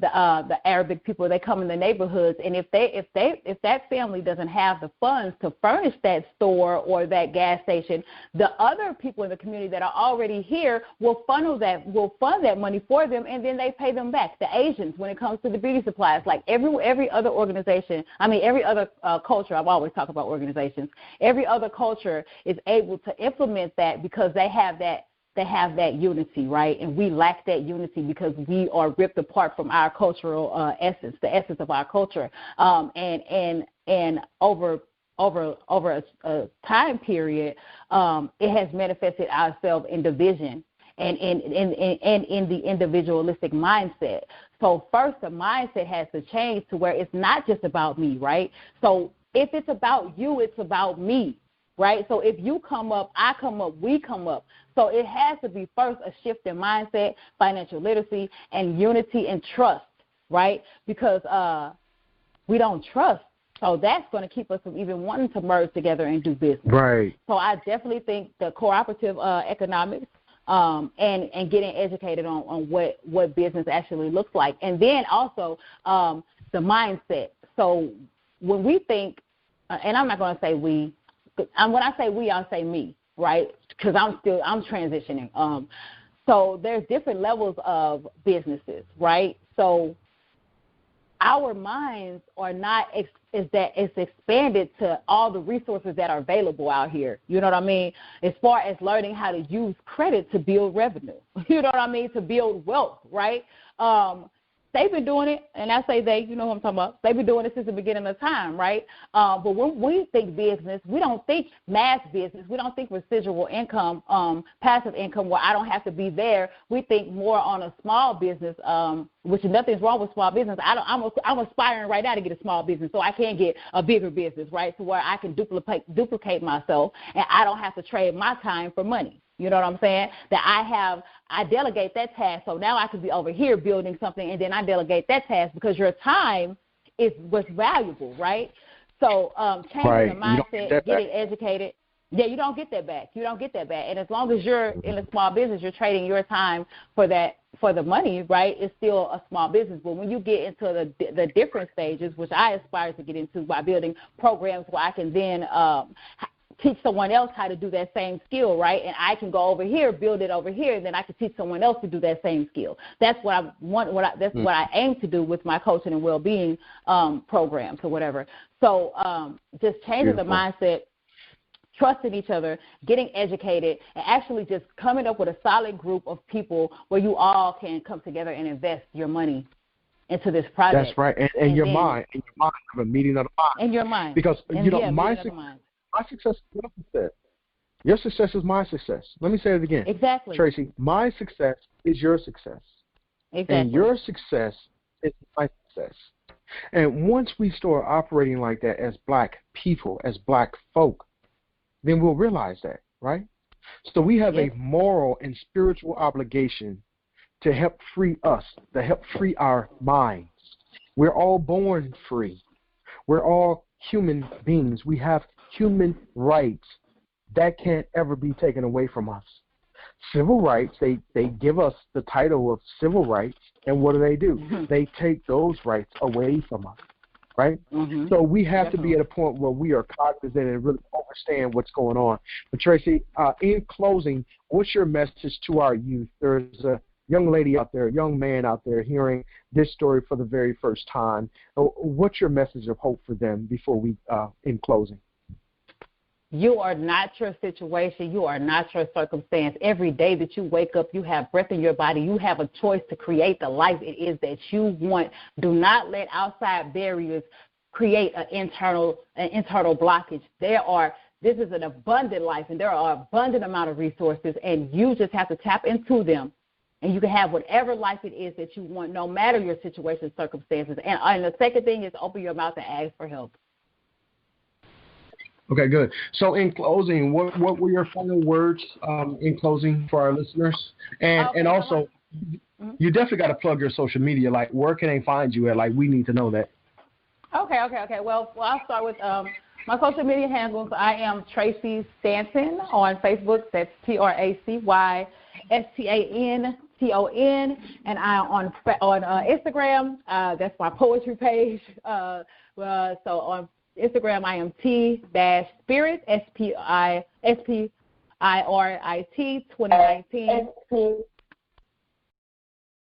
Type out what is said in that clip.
the Arabic people. They come in the neighborhoods, and if that family doesn't have the funds to furnish that store or that gas station, the other people in the community that are already here will fund that money for them, and then they pay them back. The Asians, when it comes to the beauty supplies, like every other organization, every other culture. I've always talked about organizations. Every other culture is able to implement that because they have that unity, right? And we lack that unity because we are ripped apart from our cultural essence, the essence of our culture. And over a time period, it has manifested ourselves in division and in the individualistic mindset. So first, the mindset has to change to where it's not just about me, right? So if it's about you, it's about me. Right? So if you come up, I come up, we come up. So it has to be first a shift in mindset, financial literacy, and unity and trust, right? Because we don't trust. So that's going to keep us from even wanting to merge together and do business. Right. So I definitely think the cooperative economics and getting educated on what business actually looks like. And then also the mindset. So when we think, and I'm not going to say we, when I say we, I'll say me, right? Because I'm transitioning. So there's different levels of businesses, right? So our minds are not it's expanded to all the resources that are available out here. You know what I mean? As far as learning how to use credit to build revenue. You know what I mean? To build wealth, right? They've been doing it, and I say they, you know what I'm talking about. They've been doing it since the beginning of time, right? But when we think business, we don't think mass business. We don't think residual income, passive income where I don't have to be there. We think more on a small business, which nothing's wrong with small business. I'm aspiring right now to get a small business so I can get a bigger business, right, to where I can duplicate myself, and I don't have to trade my time for money. You know what I'm saying? That I delegate that task, so now I could be over here building something, and then I delegate that task because your time is what's valuable, right? So changing the mindset, getting educated. Yeah, you don't get that back. You don't get that back. And as long as you're in a small business, you're trading your time for the money, right? It's still a small business. But when you get into the different stages, which I aspire to get into by building programs where I can then teach someone else how to do that same skill, right? And I can go over here, build it over here, and then I can teach someone else to do that same skill. That's what I want. What I aim to do with my coaching and well-being programs or whatever. So just changing the mindset, trusting each other, getting educated, and actually just coming up with a solid group of people where you all can come together and invest your money into this project. That's right, and your mind, a meeting of the mind. And your mind. Because, my success is your success. Your success is my success. Let me say it again. Exactly. Tracy, my success is your success. Exactly. And your success is my success. And once we start operating like that as black people, as black folk, then we'll realize that, right? So we have a moral and spiritual obligation to help free us, to help free our minds. We're all born free. We're all human beings. We have human rights that can't ever be taken away from us. Civil rights, they give us the title of civil rights, and what do? Mm-hmm. They take those rights away from us, right? Mm-hmm. So we have to be at a point where we are cognizant and really understand what's going on. But Tracy, in closing, what's your message to our youth? There's a young lady out there, a young man out there hearing this story for the very first time. What's your message of hope for them before we, in closing? You are not your situation. You are not your circumstance. Every day that you wake up, you have breath in your body. You have a choice to create the life it is that you want. Do not let outside barriers create an internal blockage. This is an abundant life, and there are an abundant amount of resources, and you just have to tap into them. And you can have whatever life it is that you want, no matter your situation, circumstances. And the second thing is open your mouth and ask for help. Okay, good. So in closing, what were your final words in closing for our listeners? And also, you definitely got to plug your social media. Like, where can they find you at? Like, we need to know that. Okay. Well, I'll start with my social media handles. I am Tracy Stanton on Facebook. That's TracyStanton. STON, and I'm on Instagram. That's my poetry page. So on Instagram, I am T-Spirit, SPIRIT 2019.